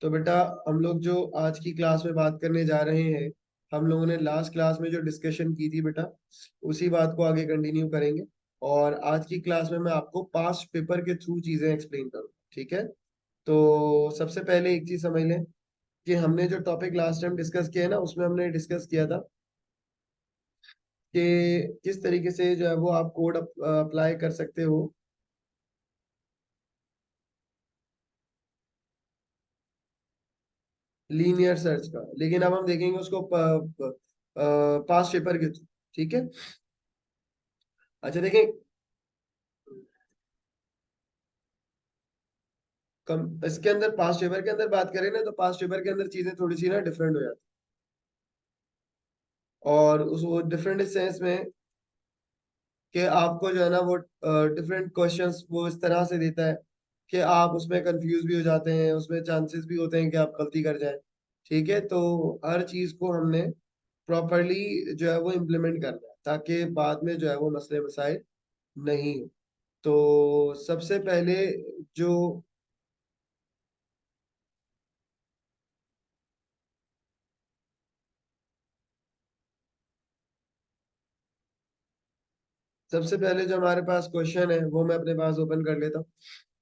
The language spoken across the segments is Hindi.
तो बेटा, हम लोग जो आज की क्लास में बात करने जा रहे हैं, हम लोगों ने लास्ट क्लास में जो डिस्कशन की थी बेटा, उसी बात को आगे कंटिन्यू करेंगे। और आज की क्लास में मैं आपको पास्ट पेपर के थ्रू चीजें एक्सप्लेन करूँ, ठीक है? तो सबसे पहले एक चीज समझ लें कि हमने जो टॉपिक लास्ट टाइम डिस्कस किया है ना, उसमें हमने डिस्कस किया था कि किस तरीके से जो है वो आप कोड अप्लाई कर सकते हो लीनियर सर्च का। लेकिन अब हम देखेंगे उसको पास्ट पेपर के थ्रू, ठीक है? अच्छा देखें, कम इसके अंदर पास्ट पेपर के अंदर बात करें ना, तो पास्ट पेपर के अंदर चीजें थोड़ी सी ना डिफरेंट हो जाती है। और उस वो डिफरेंट इस सेंस में कि आपको जो है ना वो डिफरेंट क्वेश्चंस वो इस तरह से देता है कि आप उसमें कंफ्यूज भी हो जाते हैं, उसमें चांसेस भी होते हैं कि आप गलती कर जाएं। ठीक है, तो हर चीज को हमने प्रॉपरली जो है वो इम्प्लीमेंट करना है ताकि बाद में जो है वो मसले मसाइल नहीं हो। तो जो सबसे पहले जो हमारे पास क्वेश्चन है वो मैं अपने पास ओपन कर लेता हूँ।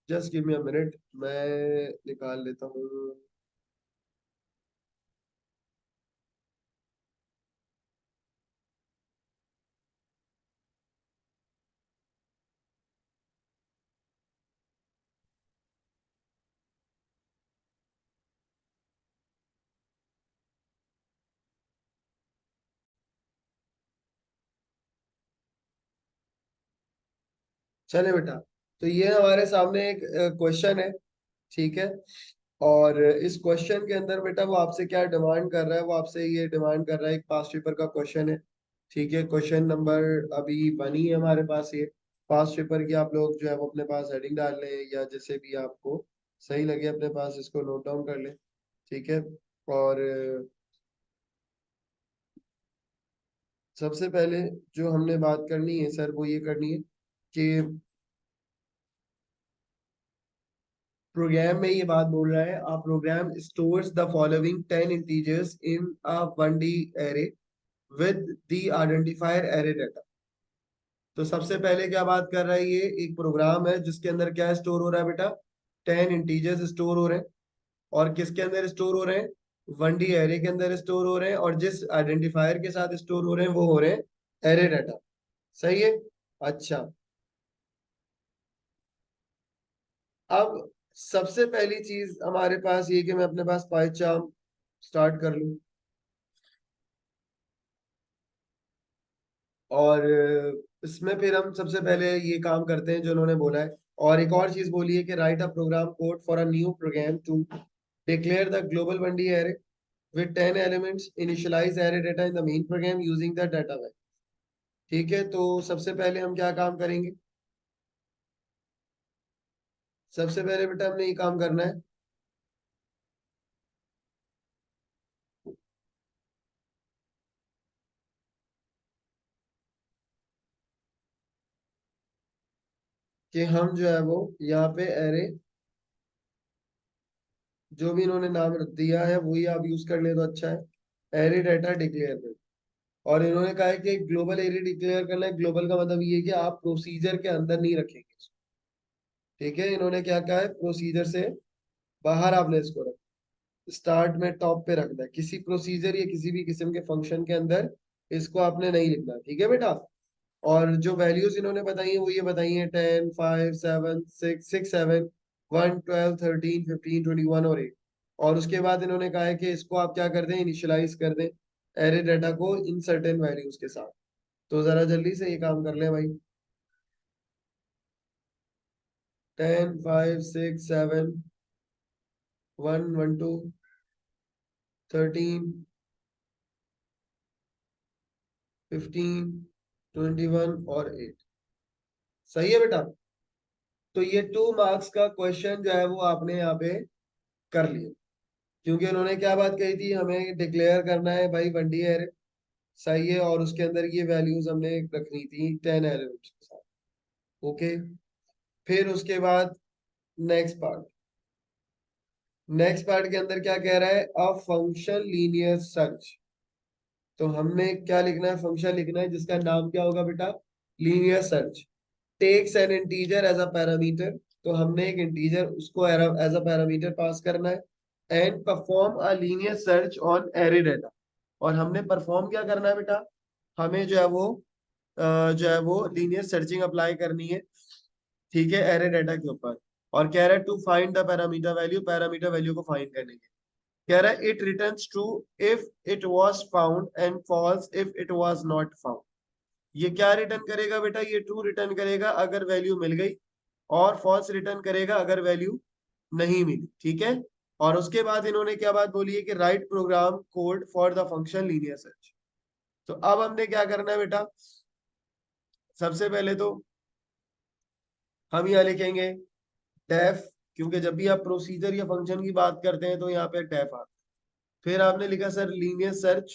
Just give me a minute, मैं निकाल लेता हूँ। चले बेटा, तो ये हमारे सामने एक क्वेश्चन है, ठीक है? और इस क्वेश्चन के अंदर बेटा वो आपसे क्या डिमांड कर रहा है, वो आपसे ये डिमांड कर रहा है, एक पास्ट पेपर का क्वेश्चन है। ठीक है, क्वेश्चन नंबर अभी बनी है हमारे पास ये पास्ट पेपर की। आप लोग जो है वो अपने पास हेडिंग डाल लें या जैसे भी आपको सही लगे अपने पास इसको नोट डाउन कर लें, ठीक है? और सबसे पहले जो हमने बात करनी है सर, वो ये करनी है कि प्रोग्राम में ये बात बोल रहा है, a program stores the following 10 integers in a 1D array with the identifier array data. तो सबसे पहले क्या बात कर रहा है, ये एक प्रोग्राम है जिसके अंदर क्या स्टोर हो रहा है बेटा? 10 इंटीजर्स स्टोर हो रहे हैं। और किसके अंदर स्टोर हो रहे हैं? 1D एरे के अंदर स्टोर हो रहे हैं, और जिस आइडेंटिफायर के साथ स्टोर हो रहे हैं वो हो रहे हैं एरे डाटा। सही है। अच्छा, अब सबसे पहली चीज हमारे पास ये कि मैं अपने पास पाइचार्म स्टार्ट कर लूं। और इसमें फिर हम सबसे पहले ये काम करते हैं जो उन्होंने बोला है। और एक और चीज बोली है कि write a program code for a new program to declare the global 1D array with 10 elements, initialize array data in the main program using the data type। ठीक है, तो सबसे पहले हम क्या काम करेंगे? सबसे पहले बेटा हमने ये काम करना है कि हम जो है वो यहाँ पे एरे जो भी इन्होंने नाम दिया है वही आप यूज कर ले तो अच्छा है। एरे डाटा डिक्लेयर कर, और इन्होंने कहा है कि ग्लोबल एरे डिक्लेयर करना है। ग्लोबल का मतलब ये है कि आप प्रोसीजर के अंदर नहीं रखेंगे इसको। ठीक है, इन्होंने क्या कहा है, प्रोसीजर से बाहर आपने इसको रखना, स्टार्ट में टॉप पे रखना है। किसी प्रोसीजर या किसी भी किस्म के फंक्शन के अंदर इसको आपने नहीं लिखना, ठीक है बेटा? और जो वैल्यूज इन्होंने बताई है वो ये बताई है 10, 5, 7, 6, 6, 7, 1, 12, 13, 15, 21 और 8। और उसके बाद इन्होंने कहा है कि इसको आप क्या कर दें, इनिशियलाइज कर दें एरे डाटा को इन सर्टेन वैल्यूज के साथ। तो जरा जल्दी से ये काम कर लें भाई। 10, 5, 6, 7, 1, 1, 2, 13, 15, 21 और 8। सही है बेटा? तो ये 2 मार्क्स का क्वेश्चन जो है वो आपने यहाँ पे कर लिया। क्योंकि उन्होंने क्या बात कही थी, हमें डिक्लेयर करना है भाई 1D एरे। सही है, और उसके अंदर ये वैल्यूज हमने रखनी थी 10 एलिमेंट्स के साथ। ओके, फिर उसके बाद नेक्स्ट पार्ट, नेक्स्ट पार्ट के अंदर क्या कह रहा है, अ फंक्शन लीनियर सर्च। तो हमने क्या लिखना है, फंक्शन लिखना है जिसका नाम क्या होगा बेटा, linear search. Takes an integer as a parameter, तो हमने एक इंटीजर उसको एज अ पैरामीटर पास करना है। And perform a linear search on array data, और हमने परफॉर्म क्या करना है बेटा, हमें जो है वो लीनियर सर्चिंग अप्लाई करनी है, ठीक है, एरे डाटा के ऊपर। और कह रहा है to find the parameter value, parameter value को फाइंड करने के, कह रहा है it returns true if it was found and false if it was not found. ये क्या रिटर्न करेगा बेटा, ये ट्रू रिटर्न करेगा अगर वैल्यू मिल गई, और फॉल्स रिटर्न करेगा अगर वैल्यू नहीं मिली, ठीक है। और उसके बाद इन्होंने क्या बात बोली है कि write program code for the function linear search. तो अब हमने क्या करना है बेटा, सबसे पहले तो हम यहाँ लिखेंगे डेफ, क्योंकि जब भी आप प्रोसीजर या फंक्शन की बात करते हैं तो यहाँ पे डेफ आता है। फिर आपने लिखा सर लीनियर सर्च,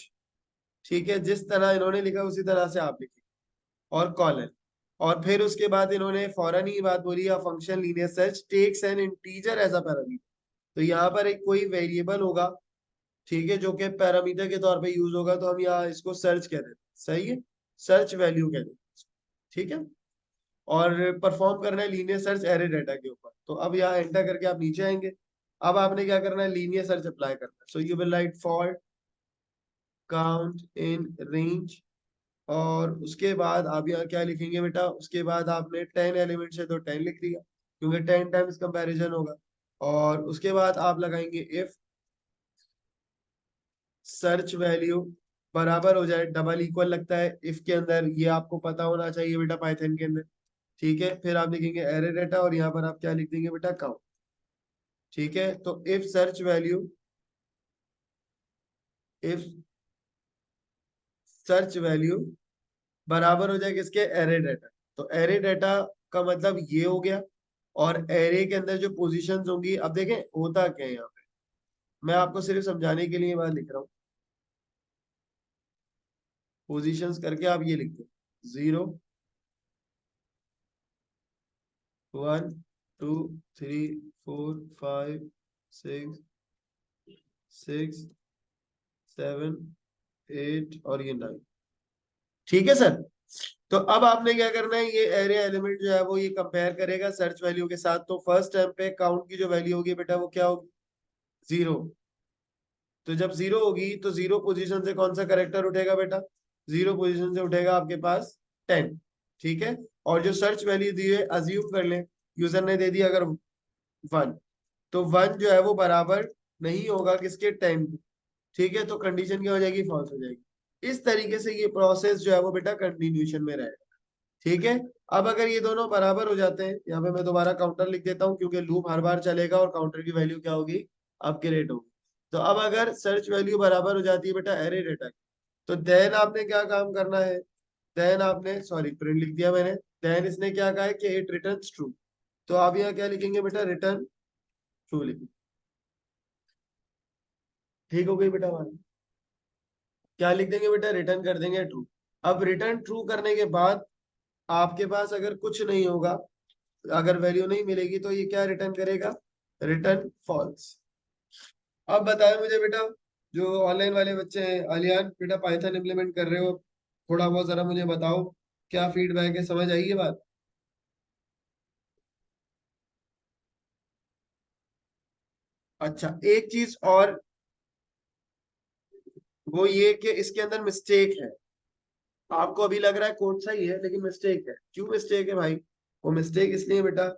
ठीक है, जिस तरह इन्होंने लिखा उसी तरह से आप लिखें, और कॉलन। और फिर उसके बाद इन्होंने फौरन ही बात बोली, है function linear search takes an integer as a parameter. तो यहाँ पर एक कोई वेरिएबल होगा, ठीक है, जो कि पैरामीटर के तौर पे यूज होगा, तो हम यहाँ इसको सर्च कह देते हैं, सही है, सर्च वैल्यू कह देते हैं, ठीक है। और परफॉर्म करना है लीनियर सर्च एरे डाटा के ऊपर। तो अब यहाँ एंटर करके आप नीचे आएंगे। अब आपने क्या करना है, लीनियर सर्च अप्लाई करना है। So you will write for count in range, और उसके बाद आप यहाँ क्या लिखेंगे बेटा, उसके बाद आपने 10 एलिमेंट है तो 10 लिख दिया, क्योंकि 10 टाइम्स कंपैरिजन होगा। और उसके बाद आप लगाएंगे इफ सर्च वैल्यू बराबर हो जाए, डबल इक्वल लगता है इफ के अंदर, ये आपको पता होना चाहिए बेटा पाइथन के अंदर, ठीक है। फिर आप लिखेंगे एरे डाटा, और यहाँ पर आप क्या लिख देंगे बेटा, काउंट, ठीक है। तो इफ सर्च वैल्यू बराबर हो जाए किसके, एरे डाटा। तो एरे डाटा का मतलब ये हो गया, और एरे के अंदर जो पोजीशंस होंगी, अब देखें होता क्या है यहाँ पे, मैं आपको सिर्फ समझाने के लिए बात लिख रहा हूँ। पोजीशंस करके आप ये लिखते 0 1 2 3 4 5 6 6 7 8 और ये 9, ठीक है सर। तो अब आपने क्या करना है, ये एरे एलिमेंट जो है वो ये कंपेयर करेगा सर्च वैल्यू के साथ। तो फर्स्ट टाइम पे काउंट की जो वैल्यू होगी बेटा वो क्या होगी, 0। तो जब 0 होगी तो 0 पोजीशन से कौन सा करेक्टर उठेगा बेटा, 0 पोजीशन से उठेगा आपके पास 10, ठीक है। और जो सर्च वैल्यू दी है, अज्यूम कर ले यूजर ने दे दी अगर 1, तो 1 जो है वो बराबर नहीं होगा किसके, 10, ठीक है। तो कंडीशन क्या हो जाएगी, फॉल्स हो जाएगी। इस तरीके से ये प्रोसेस जो है वो बेटा कंटिन्यूशन में रहेगा, ठीक है। अब अगर ये दोनों बराबर हो जाते हैं, यहाँ पे मैं दोबारा काउंटर लिख देता हूँ, क्योंकि लूप हर बार चलेगा और काउंटर की वैल्यू क्या होगी, अपग्रेड होगी। तो अब अगर सर्च वैल्यू बराबर हो जाती है बेटा एरे डेटा की, तो देन आपने क्या काम करना है, देन आपने सॉरी प्रिंट लिख दिया मैंने, देन इसने क्या कहा है कि इट रिटर्न्स ट्रू। तो आप यहाँ क्या लिखेंगे बेटा, रिटर्न ट्रू लिखेंगे, ठीक हो गई बेटा हमारी। क्या लिख देंगे बेटा, रिटर्न कर देंगे ट्रू। अब रिटर्न ट्रू करने के बाद आपके पास अगर कुछ नहीं होगा, अगर वैल्यू नहीं मिलेगी, तो ये क्या रिटर्न करेगा, रिटर्न फॉल्स। अब बताओ मुझे बेटा, जो ऑनलाइन वाले बच्चे हैं, आलियान बेटा पाइथन इम्प्लीमेंट कर रहे हो, थोड़ा बहुत जरा मुझे बताओ क्या फीडबैक है, समझ आई ये बात। अच्छा एक चीज और, वो ये कि इसके अंदर मिस्टेक है। आपको अभी लग रहा है कोड सही है, लेकिन मिस्टेक है। क्यों मिस्टेक है भाई, वो मिस्टेक इसलिए बेटा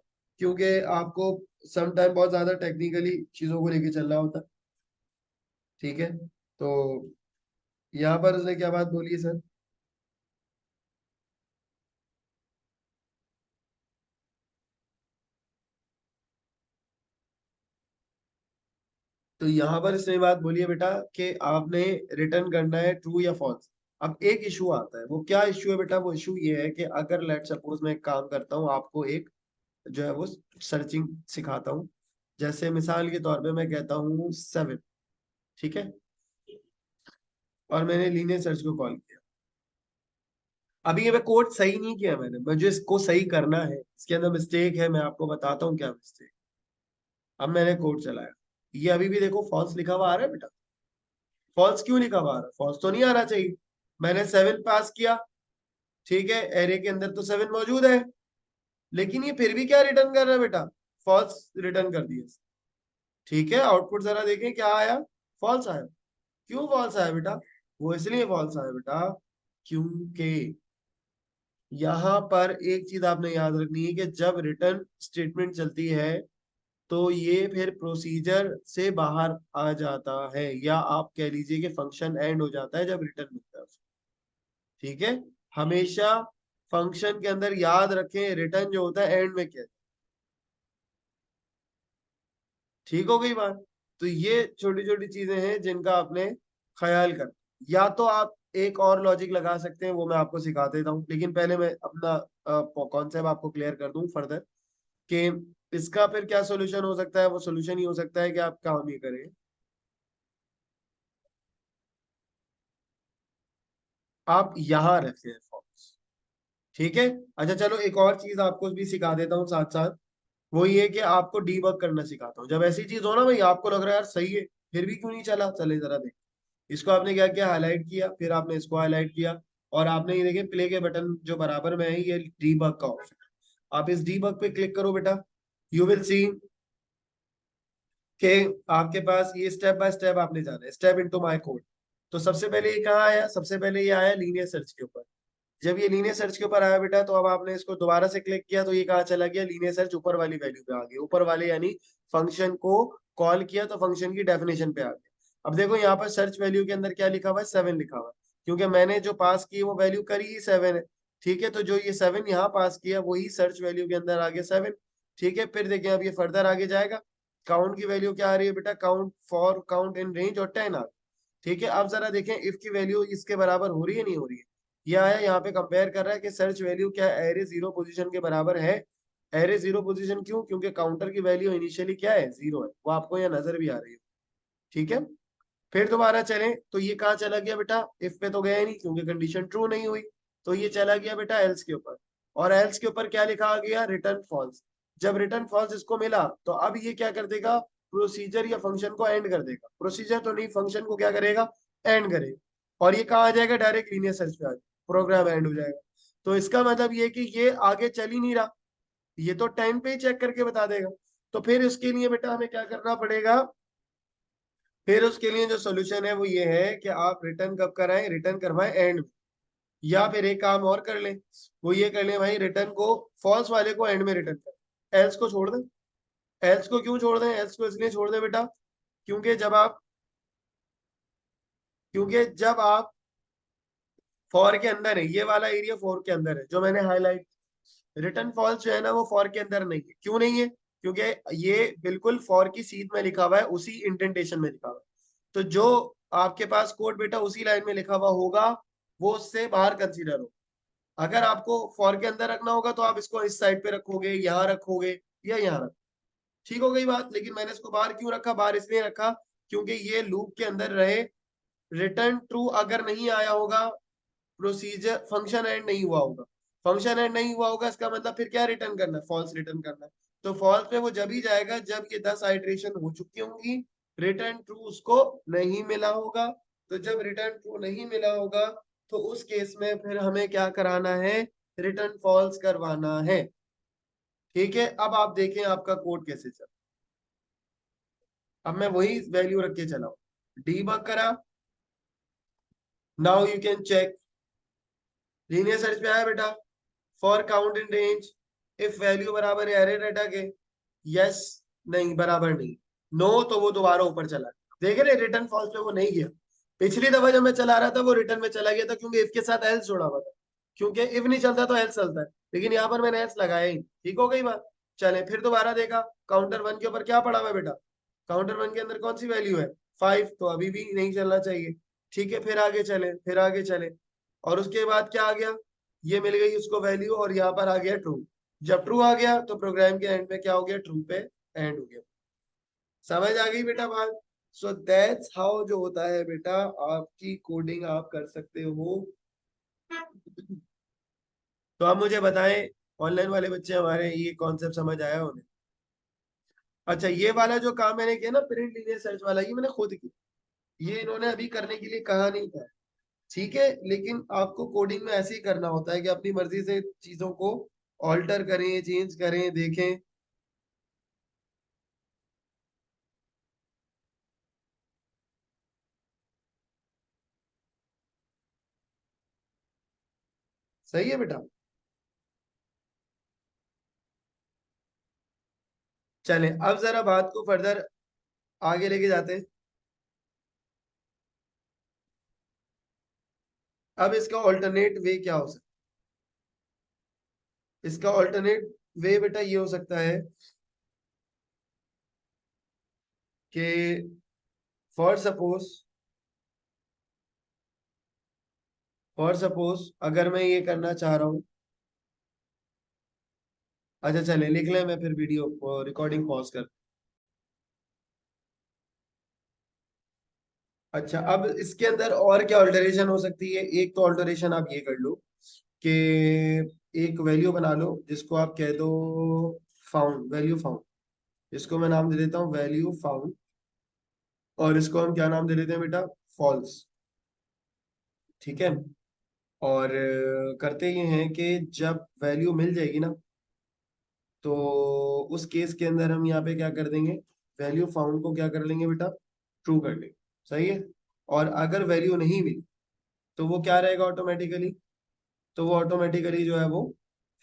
क्योंकि आपको सम टाइम बहुत ज्यादा टेक्निकली चीजों को लेके चलना होता है, ठीक है। तो यहाँ पर उसने क्या बात बोली है सर, तो यहाँ पर इसने बात बोली है बेटा कि आपने रिटर्न करना है ट्रू या फॉल्स। अब एक इशू आता है, वो क्या इशू है बेटा, वो इशू ये है कि अगर लेट सपोज मैं एक काम करता हूँ, आपको एक जो है वो सर्चिंग सिखाता हूँ। जैसे मिसाल के तौर पे मैं कहता हूँ 7, ठीक है, और मैंने लीनियर सर्च को कॉल किया। अभी ये मैं कोड सही नहीं किया मैंने, मुझे इसको सही करना है, इसके अंदर मिस्टेक है, मैं आपको बताता हूँ क्या मिस्टेक। अब मैंने कोड चलाया, ये अभी भी देखो फॉल्स लिखा हुआ आ रहा है बेटा। फॉल्स क्यों लिखा हुआ आ रहा है? फॉल्स तो नहीं आना चाहिए। मैंने 7 पास किया, ठीक है, एरे के अंदर तो 7 मौजूद है, लेकिन ये फिर भी क्या रिटर्न कर रहा है बेटा? फॉल्स रिटर्न कर दिया। ठीक है, आउटपुट जरा देखें क्या आया। फॉल्स आया। क्यों फॉल्स आया बेटा? वो इसलिए फॉल्स आया बेटा क्योंकि यहाँ पर एक चीज आपने याद रखनी है कि जब रिटर्न स्टेटमेंट चलती है तो ये फिर प्रोसीजर से बाहर आ जाता है, या आप कह लीजिए कि फंक्शन एंड हो जाता है जब रिटर्न मिलता है। ठीक है, हमेशा फंक्शन के अंदर याद रखें रिटर्न जो होता है एंड में क्या है। ठीक हो गई बात? तो ये छोटी छोटी चीजें हैं जिनका आपने ख्याल कर, या तो आप एक और लॉजिक लगा सकते हैं, वो मैं आपको सिखा देता हूँ, लेकिन पहले मैं अपना कॉन्सेप्ट आपको क्लियर कर दूं फर्दर कि इसका फिर क्या सोल्यूशन हो सकता है। वो सोल्यूशन ही हो सकता है कि आप काम ये करें, आप यहां रखें फॉल्स। ठीक है। अच्छा चलो एक और चीज आपको भी सिखा देता हूँ साथ साथ, वो ये कि आपको डीबग करना सिखाता हूँ। जब ऐसी चीज हो ना भाई, आपको लग रहा है यार सही है, फिर भी क्यों नहीं चला, चले जरा देख। इसको आपने क्या किया, हाईलाइट किया, फिर आपने इसको हाईलाइट किया, और आपने ये देखे प्ले के बटन जो बराबर में है, ये डीबग का ऑप्शन है। आप इस डीबग पे क्लिक करो बेटा, यू विल सी कि आपके पास ये स्टेप बाय स्टेप आपने जाना है, स्टेप इनटू माय कोड। तो सबसे पहले ये कहाँ आया? सबसे पहले ये आया लीनियर सर्च के ऊपर। जब ये लीनियर सर्च के ऊपर आया बेटा, तो अब आपने इसको दोबारा से क्लिक किया तो ये कहाँ चला गया? लीनियर सर्च ऊपर वाली वैल्यू पे आ गया। ऊपर वाले यानी फंक्शन को कॉल किया तो फंक्शन की डेफिनेशन पे आ गया। अब देखो यहाँ पर सर्च वैल्यू के अंदर क्या लिखा हुआ है? 7 लिखा हुआ है, क्योंकि मैंने जो पास की वो वैल्यू करी ही 7 है। ठीक है, तो जो ये 7 यहाँ पास किया वही सर्च वैल्यू के अंदर आ गया 7। ठीक है, फिर देखिए अब ये फर्दर आगे जाएगा। काउंट की वैल्यू क्या आ रही है बेटा? Count for count in range और 10 आ गई। ठीक है, अब जरा देखें इफ की वैल्यू इसके बराबर हो रही है नहीं हो रही है। ये आया यहाँ पे कंपेयर कर रहा है कि सर्च वैल्यू क्या एरे जीरो पोजीशन के बराबर है। एरे जीरो पोजीशन क्यों? क्योंकि काउंटर की वैल्यू इनिशियली क्या है? जीरो है, वो आपको यहाँ नजर भी आ रही है। ठीक है, फिर दोबारा चलें तो ये कहाँ चला गया बेटा? इफ पे तो गया ही नहीं क्योंकि कंडीशन ट्रू नहीं हुई। तो ये चला गया बेटा एल्स के ऊपर, और एल्स के ऊपर क्या लिखा आ गया? Return false. जब रिटर्न फॉल्स इसको मिला तो अब ये क्या कर देगा? प्रोसीजर या फंक्शन को एंड कर देगा। प्रोसीजर तो नहीं, फंक्शन को क्या करेगा? एंड करेगा। और ये कहाँ आ जाएगा? डायरेक्ट लीनियर सर्च पे आ जाएगा, प्रोग्राम एंड हो जाएगा। तो इसका मतलब ये कि ये आगे चल ही नहीं रहा, ये तो टाइम पे ही चेक करके बता देगा। तो फिर उसके लिए बेटा हमें क्या करना पड़ेगा? फिर उसके लिए जो सोल्यूशन है वो ये है कि आप रिटर्न कब कराएं? रिटर्न करवाएं एंड में। या फिर एक काम और कर लें, वो ये कर लें भाई, रिटर्न को फॉल्स वाले को एंड में रिटर्न करें, एल्स को छोड़ दें। एल्स को क्यों छोड़ दें? एल्स को इसलिए छोड़ दें बेटा क्योंकि जब आप क्योंकि जब आप फॉर के अंदर है, ये वाला एरिया फॉर के अंदर है जो मैंने हाईलाइट, रिटर्न फॉल्स जो है ना वो फॉर के अंदर नहीं है। क्यों नहीं है? क्योंकि ये बिल्कुल फॉर की सीध में लिखा हुआ है, उसी इंडेंटेशन में लिखा हुआ है। तो जो आपके पास कोड बेटा उसी लाइन में लिखा हुआ होगा वो उससे बाहर कंसीडर हो। अगर आपको फॉर के अंदर रखना होगा तो आप इसको इस साइड पे रखोगे, यहाँ रखोगे, या यहाँ रखोगे। ठीक हो गई बात? लेकिन मैंने इसको बाहर क्यों रखा? बाहर इसलिए रखा क्योंकि ये लूप के अंदर रहे। रिटर्न ट्रू अगर नहीं आया होगा, प्रोसीजर फंक्शन एंड नहीं हुआ होगा, फंक्शन एंड नहीं हुआ होगा, इसका मतलब फिर क्या रिटर्न करना है? फॉल्स रिटर्न करना है। तो फॉल्स पे वो जब ही जाएगा जब ये 10 आइटरेशन हो चुकी होंगी, रिटर्न ट्रू उसको नहीं मिला होगा। तो जब रिटर्न ट्रू नहीं मिला होगा तो उस केस में फिर हमें क्या कराना है? रिटर्न फॉल्स करवाना है। ठीक है, अब आप देखें आपका कोड कैसे चल। अब मैं वही वैल्यू रख के चला हूं, डीबग करा, now you can check. Linear search पे आया बेटा, for count in range, if value बराबर है एरे डाटा के, यस, नहीं बराबर नहीं, नो, तो वो दोबारा ऊपर चला गया। देख रहे रिटर्न फॉल्स पे वो नहीं गया। पिछली दफा जब मैं चला रहा था वो रिटर्न में चला गया था क्योंकि इफ के साथ एल्स जोड़ा हुआ था। क्योंकि इफ नहीं चलता तो एल्स चलता है, लेकिन यहाँ पर मैंने एल्स लगाया ही नहीं। ठीक हो गई बात? चले फिर दोबारा देखा, काउंटर वन के ऊपर क्या पड़ा हुआ है बेटा? काउंटर वन के अंदर कौन सी वैल्यू है? 5, तो अभी भी नहीं चलना चाहिए। ठीक है, फिर आगे चले, फिर आगे चले, और उसके बाद क्या आ गया? ये मिल गई उसको वैल्यू, और यहाँ पर आ गया ट्रू। जब ट्रू आ गया तो प्रोग्राम के एंड में क्या हो गया? ट्रू पे एंड हो गया। समझ आ गई बेटा बात? सो दैट्स हाउ जो होता है बेटा, आपकी कोडिंग आप कर सकते हो। तो आप मुझे बताएं, ऑनलाइन वाले बच्चे हमारे, ये कॉन्सेप्ट समझ आया उन्हें? अच्छा, ये वाला जो काम मैंने किया ना प्रिंट लीनियर सर्च वाला, ये मैंने खुद किया, ये इन्होंने अभी करने के लिए कहा नहीं था। ठीक है, लेकिन आपको कोडिंग में ऐसे ही करना होता है कि अपनी मर्जी से चीजों को ऑल्टर करें, चेंज करें, देखें। सही है बेटा। चलें अब जरा बात को फर्दर आगे लेके जाते हैं। अब इसका ऑल्टरनेट वे क्या हो सकता है? इसका ऑल्टरनेट वे बेटा ये हो सकता है कि फॉर सपोज अगर मैं ये करना चाह रहा हूँ। अच्छा चले लिख लें, मैं फिर वीडियो रिकॉर्डिंग पॉज कर। अच्छा, अब इसके अंदर और क्या ऑल्टरेशन हो सकती है? एक तो ऑल्टरेशन आप ये कर लो कि एक वैल्यू बना लो जिसको आप कह दो फाउंड, वैल्यू फाउंड। इसको मैं नाम दे देता हूँ वैल्यू फाउंड, और इसको हम क्या नाम दे देते हैं बेटा? फॉल्स। ठीक है। और करते ये हैं कि जब वैल्यू मिल जाएगी ना, तो उस केस के अंदर हम यहाँ पे क्या कर देंगे? वैल्यू फाउंड को क्या कर लेंगे बेटा? ट्रू कर लेंगे। सही है। और अगर वैल्यू नहीं मिली तो वो क्या रहेगा ऑटोमेटिकली? तो वो ऑटोमेटिकली जो है वो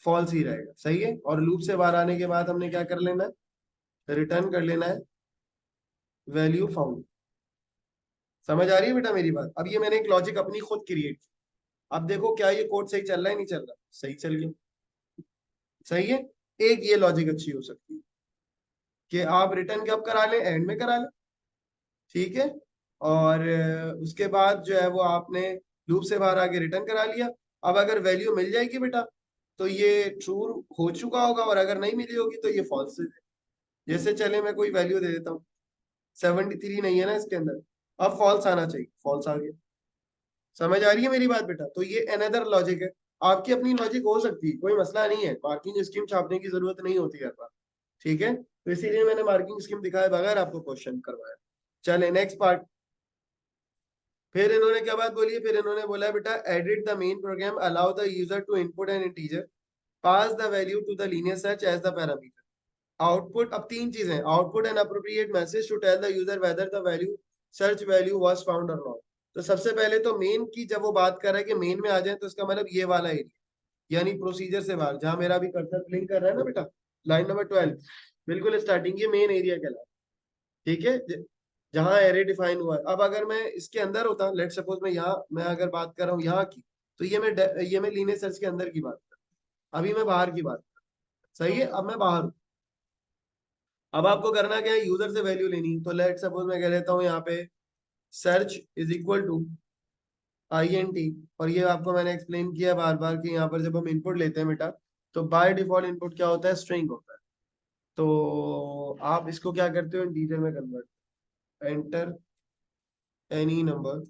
फॉल्स ही रहेगा। सही है। और लूप से बाहर आने के बाद हमने क्या कर लेना है? रिटर्न कर लेना है वैल्यू फाउंड। समझ आ रही है बेटा मेरी बात? अब ये मैंने एक लॉजिक अपनी खुद क्रिएट की। अब देखो क्या ये कोड सही चल रहा है नहीं चल रहा? सही चल गया। सही है। एक ये लॉजिक अच्छी हो सकती है कि आप रिटर्न कब करा लें? एंड में करा लें। ठीक है। और उसके बाद जो है वो आपने लूप से बाहर आके रिटर्न करा लिया। अब अगर वैल्यू मिल जाएगी बेटा तो ये ट्रू हो चुका होगा, और अगर नहीं मिली होगी तो ये फॉल्स है। जैसे चले मैं कोई वैल्यू दे देता हूँ, 73 नहीं है ना इसके अंदर, अब फॉल्स आना चाहिए, फॉल्स आ गया। समझ आ रही है मेरी बात बेटा? तो ये अनदर लॉजिक है। आपकी अपनी लॉजिक हो सकती है, कोई मसला नहीं है, मार्किंग स्कीम छापने की जरूरत नहीं होती हर बार। ठीक है, तो इसीलिए मैंने मार्किंग स्कीम दिखाए बगैर आपको क्वेश्चन करवाया। चले नेक्स्ट पार्ट। फिर इन्होंने क्या बात बोली है? फिर इन्होंने बोला है बेटा edit the main program allow the user to input an integer, pass the value to the linear search as the parameter. Output, अब तीन चीजें, output an appropriate message to tell the user whether the value search value was found और नॉट। तो सबसे पहले तो मेन की जब वो बात कर रहा है कि मेन में आ जाए, तो इसका मतलब ये वाला एरिया, यानी प्रोसीजर से बाहर, जहां मेरा अभी कर्सर ब्लिंक कर रहा है ना बेटा, लाइन नंबर 12, बिल्कुल स्टार्टिंग, ये मेन एरिया कहलाता है। ठीक है, जहां एरे डिफाइन हुआ है। अब अगर मैं इसके अंदर होता, लेट सपोज मैं यहाँ, मैं अगर बात कर रहा हूँ यहाँ की, तो ये मैं लीनियर सर्च के अंदर की बात कर रहा हूं। अभी मैं बाहर की बात कर रहा हूं। सही है, अब मैं बाहर हूँ। अब आपको करना क्या है? यूजर से वैल्यू लेनी है। तो लेट सपोज मैं कह देता हूँ यहाँ पे search is equal to INT। और ये आपको मैंने एक्सप्लेन किया बार बार कि यहाँ पर जब हम इनपुट लेते हैं बेटा, तो बाय डिफॉल्ट इनपुट क्या होता है? स्ट्रिंग होता है। तो आप इसको क्या करते हो? इंटीजर में कन्वर्ट, एंटर एनी नंबर।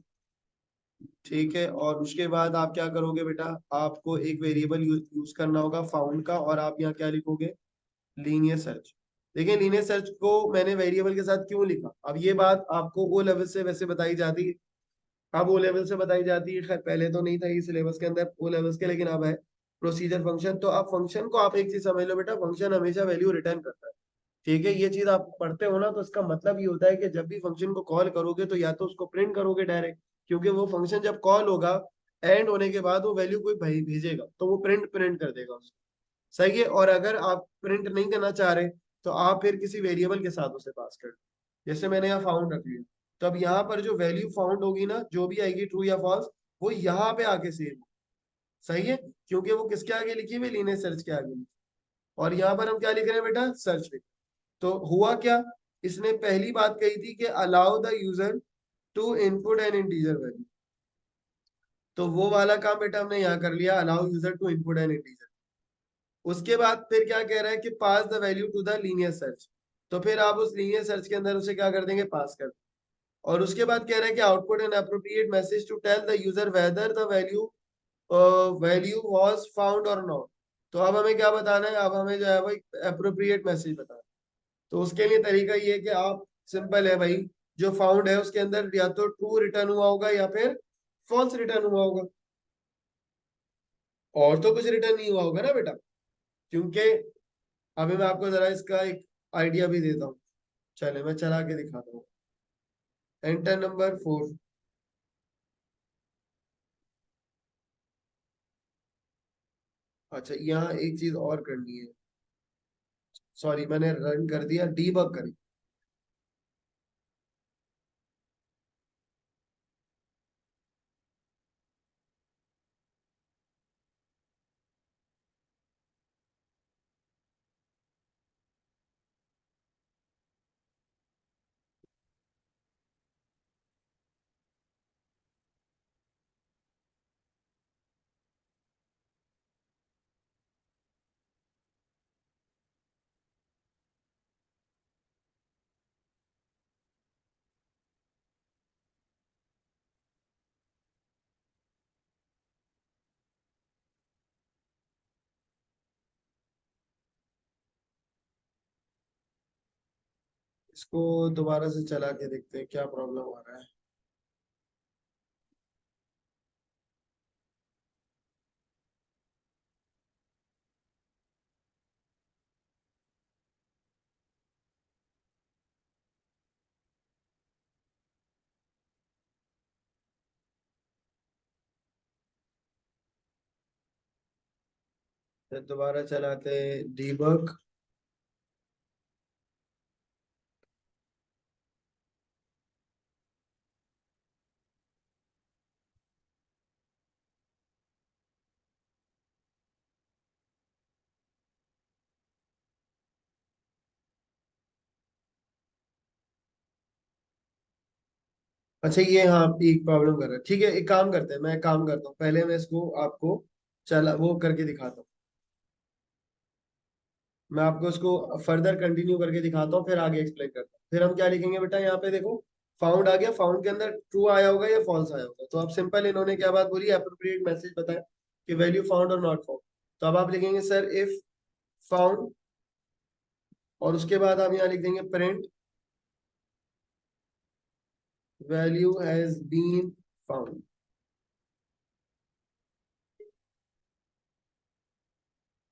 ठीक है, और उसके बाद आप क्या करोगे बेटा? आपको एक वेरिएबल यूज करना होगा फाउंड का, और आप यहाँ क्या लिखोगे? Linear search. देखिए लीनियर सर्च को मैंने वेरिएबल के साथ क्यों लिखा, अब ये बात आपको ओ लेवल से वैसे बताई जाती है। अब ओ लेवल से बताई जाती है, खैर पहले तो नहीं था ये सिलेबस के अंदर ओ लेवल्स के, लेकिन अब है प्रोसीजर फंक्शन। तो अब फंक्शन को आप एक चीज समझ लो बेटा, फंक्शन हमेशा वैल्यू रिटर्न करता है। ठीक है, ये चीज आप पढ़ते हो ना, तो इसका मतलब ये होता है कि जब भी फंक्शन को कॉल करोगे तो या तो उसको प्रिंट करोगे डायरेक्ट, क्योंकि वो फंक्शन जब कॉल होगा एंड होने के बाद वो वैल्यू कोई भेजेगा, तो वो प्रिंट प्रिंट कर देगा उसको। सही है। और अगर आप प्रिंट नहीं करना चाह रहे, तो आप फिर किसी वेरिएबल के साथ उसे पास कर, जैसे मैंने यहाँ फाउंड रख लिया। तो अब यहाँ पर जो वैल्यू फाउंड होगी ना, जो भी आएगी ट्रू या फॉल्स, वो यहाँ पे आके सेव हो। सही है, क्योंकि वो किसके आगे लिखी हुई? लीनियर सर्च के आगे लिखी। और यहाँ पर हम क्या लिख रहे हैं बेटा? सर्च लिख। तो हुआ क्या? इसने पहली बात कही थी कि allow the user to input an integer value, तो वो वाला काम बेटा हमने यहाँ कर लिया, allow user to input an integer. उसके बाद फिर क्या कह रहा है कि pass the value to the linear search. तो फिर आप उस लीनियर सर्च के अंदर उसे क्या कर देंगे? पास कर। और उसके बाद कह रहा है कि output an appropriate message to tell the user whether the value value was found और नॉट। तो अब हमें क्या बताना है? अब हमें जो है वो अप्रोप्रिएट मैसेज बताना है। तो उसके लिए तरीका ये है कि आप, सिंपल है भाई, जो फाउंड है उसके अंदर या तो ट्रू रिटर्न हुआ होगा या फिर फॉल्स रिटर्न हुआ होगा, और तो कुछ रिटर्न नहीं हुआ होगा ना बेटा। क्योंकि अभी मैं आपको जरा इसका एक आइडिया भी देता हूँ, चले मैं चला के दिखाता हूँ। Enter number 4। अच्छा, यहाँ एक चीज और करनी है, सॉरी मैंने रन कर दिया, डीबग करी। इसको दोबारा से चला के देखते हैं क्या प्रॉब्लम आ रहा है। फिर दोबारा चलाते हैं डीबग। अच्छा ये, हाँ एक प्रॉब्लम कर रहा है, ठीक है एक काम करते हैं, मैं एक काम करता हूँ, पहले मैं इसको आपको चला वो करके दिखाता हूँ। मैं आपको इसको फर्दर कंटिन्यू करके दिखाता हूँ, फिर आगे एक्सप्लेन करता हूँ। फिर हम क्या लिखेंगे बेटा, यहाँ पे देखो फाउंड आ गया, फाउंड के अंदर ट्रू आया होगा या फॉल्स आया होगा। तो अब सिंपल इन्होंने क्या बात बोली, अप्रोप्रिएट मैसेज बताया कि वैल्यू फाउंड और नॉट फाउंड। तो अब आप लिखेंगे सर इफ फाउंड, और उसके बाद आप यहाँ लिख देंगे print value has been found.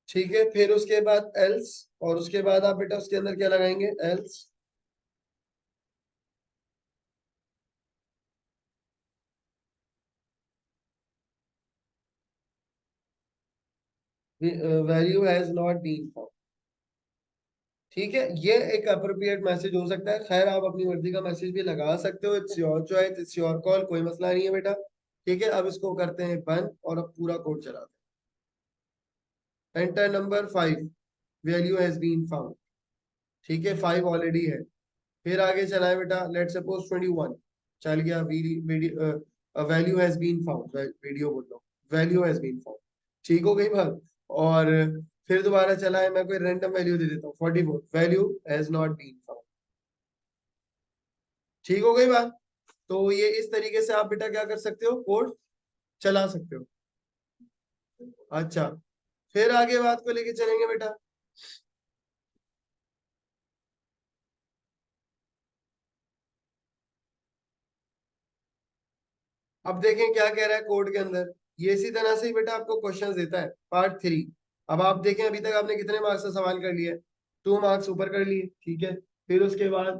ठीक है, फिर उसके बाद एल्स, और उसके बाद आप बेटा उसके अंदर क्या लगाएंगे, else value has not been found. ठीक है, ये एक अप्रोप्रिएट मैसेज हो सकता है। खैर आप अपनी मर्जी का मैसेज भी लगा सकते हो, it's your choice, it's your call, कोई मसला नहीं है बेटा। ठीक है, अब इसको करते हैं बंद और अब पूरा कोड चलाते हैं। Enter number 5, value has been found. ठीक है, 5 ऑलरेडी है। फिर आगे चलाए बेटा, लेट सपोज 21 चल गया, value has been found, video बोल लो, वैल्यू हैज बीन फाउंड। ठीक हो गई बात। और फिर दोबारा चलाए, मैं कोई रैंडम वैल्यू दे देता हूँ 44, value has not been found. ठीक हो गई बात। तो ये इस तरीके से आप बेटा क्या कर सकते हो, कोड चला सकते हो। अच्छा, फिर आगे बात को लेके चलेंगे बेटा। अब देखें क्या कह रहा है कोड के अंदर। ये इसी तरह से ही बेटा आपको क्वेश्चंस देता है, पार्ट 3। अब आप देखें अभी तक आपने कितने मार्क्स का सवाल कर लिया है, 2 मार्क्स ऊपर कर लिए, ठीक है। फिर उसके बाद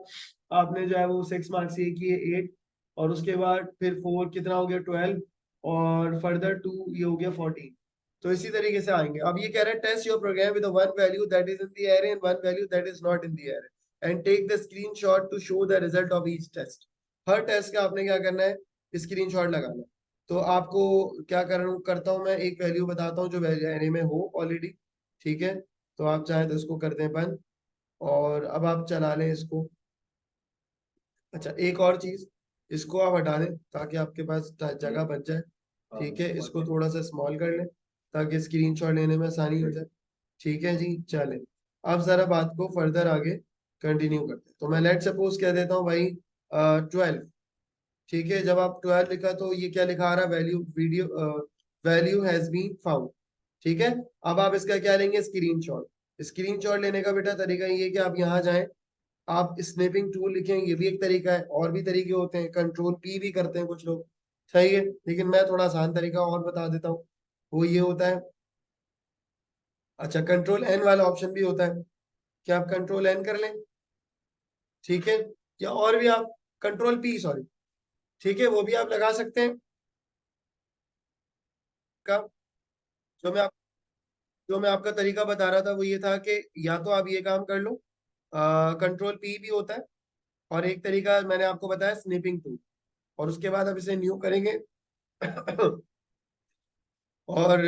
आपने जो है वो 6 मार्क्स ये किए, 8। और उसके बाद फिर 4 कितना हो गया, 12। और फर्दर 2 ये हो गया 14। तो इसी तरीके से आएंगे। अब ये कह रहा है test your program with one value that is in the array and one value that is not in the array and take the screenshot to show the result of each test. हर टेस्ट का आपने क्या करना है, स्क्रीनशॉट लगाना है। तो आपको क्या करता हूँ मैं, एक वैल्यू बताता हूँ जो एरे में हो ऑलरेडी। ठीक है, तो आप चाहे तो इसको कर दें बंद, और अब आप चला लें इसको। अच्छा एक और चीज, इसको आप हटा दें ताकि आपके पास जगह बच जाए। ठीक है, इसको थोड़ा सा स्मॉल कर लें ताकि स्क्रीनशॉट लेने में आसानी हो जाए। ठीक है जी, चले अब जरा बात को फर्दर आगे कंटिन्यू करते हैं। तो मैं लेट सपोज कह देता हूँ भाई 12। ठीक है, जब आप 12 लिखा तो ये क्या लिखा आ रहा है, वैल्यू हैज बीन फाउंड। ठीक है, अब आप इसका क्या लेंगे, स्क्रीनशॉट। स्क्रीनशॉट लेने का बेटा तरीका ये है कि आप यहाँ जाएं, आप स्नैपिंग टूल लिखें, ये भी एक तरीका है। और भी तरीके होते हैं, कंट्रोल पी भी करते हैं कुछ लोग, सही है। लेकिन मैं थोड़ा आसान तरीका और बता देता हूँ, वो ये होता है। अच्छा, कंट्रोल एन वाला ऑप्शन भी होता है, कि आप कंट्रोल एन कर लें, ठीक है। या और भी आप कंट्रोल पी, सॉरी, ठीक है, वो भी आप लगा सकते हैं। कब? जो मैं आप जो मैं आपका तरीका बता रहा था वो ये था कि या तो आप ये काम कर लो, कंट्रोल पी भी होता है, और एक तरीका मैंने आपको बताया स्निपिंग टू, और उसके बाद आप इसे न्यू करेंगे। और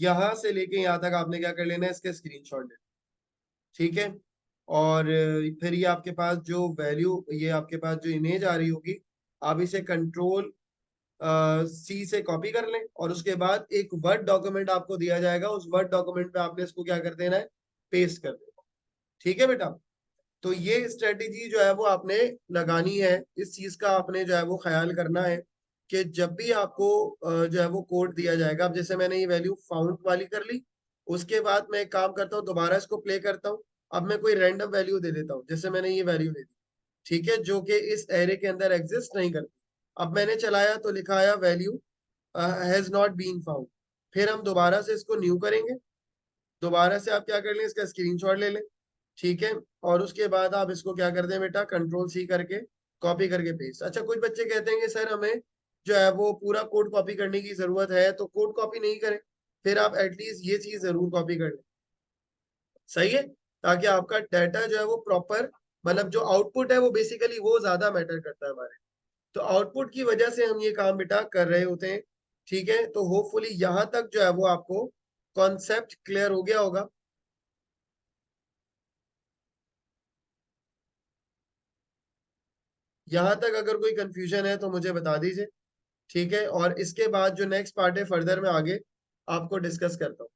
यहां से लेके यहाँ तक आपने क्या कर लेना है, इसके स्क्रीनशॉट लेना, ठीक है। और फिर ये आपके पास जो वैल्यू, ये आपके पास जो इमेज आ रही होगी, आप इसे कंट्रोल सी से कॉपी कर लें, और उसके बाद एक वर्ड डॉक्यूमेंट आपको दिया जाएगा, उस वर्ड डॉक्यूमेंट पे आपने इसको क्या कर देना है, पेस्ट कर देना, ठीक है बेटा। तो ये स्ट्रेटेजी जो है वो आपने लगानी है, इस चीज का आपने जो है वो ख्याल करना है, कि जब भी आपको जो है वो कोड दिया जाएगा, अब जैसे मैंने ये वैल्यू फाउंड वाली कर ली, उसके बाद मैं एक काम करता हूँ, दोबारा इसको प्ले करता हूँ। अब मैं कोई रैंडम वैल्यू दे देता हूँ, जैसे मैंने ये वैल्यू दे दी, ठीक है, जो कि इस एरे के अंदर एग्जिस्ट नहीं करती। अब मैंने चलाया तो लिखा आया value has not been found. फिर हम दोबारा से इसको न्यू करेंगे, दोबारा से आप क्या कर लें, इसका स्क्रीनशॉट ले लें, ठीक है। और उसके बाद आप इसको क्या कर दें बेटा, कंट्रोल सी करके कॉपी करके पेस्ट। अच्छा, कुछ बच्चे कहते हैं कि सर हमें जो है वो पूरा कोड कॉपी करने की जरूरत है, तो कोड कॉपी नहीं करें, फिर आप एटलीस्ट ये चीज जरूर कॉपी कर लें, सही है, ताकि आपका डाटा जो है वो प्रॉपर, मतलब जो आउटपुट है वो बेसिकली वो ज्यादा मैटर करता है हमारे। तो आउटपुट की वजह से हम ये काम बेटा कर रहे होते हैं, ठीक है। तो होपफुली यहां तक जो है वो आपको कॉन्सेप्ट क्लियर हो गया होगा। यहां तक अगर कोई कंफ्यूजन है तो मुझे बता दीजिए, ठीक है। और इसके बाद जो नेक्स्ट पार्ट है, फर्दर में आगे आपको डिस्कस करता हूँ।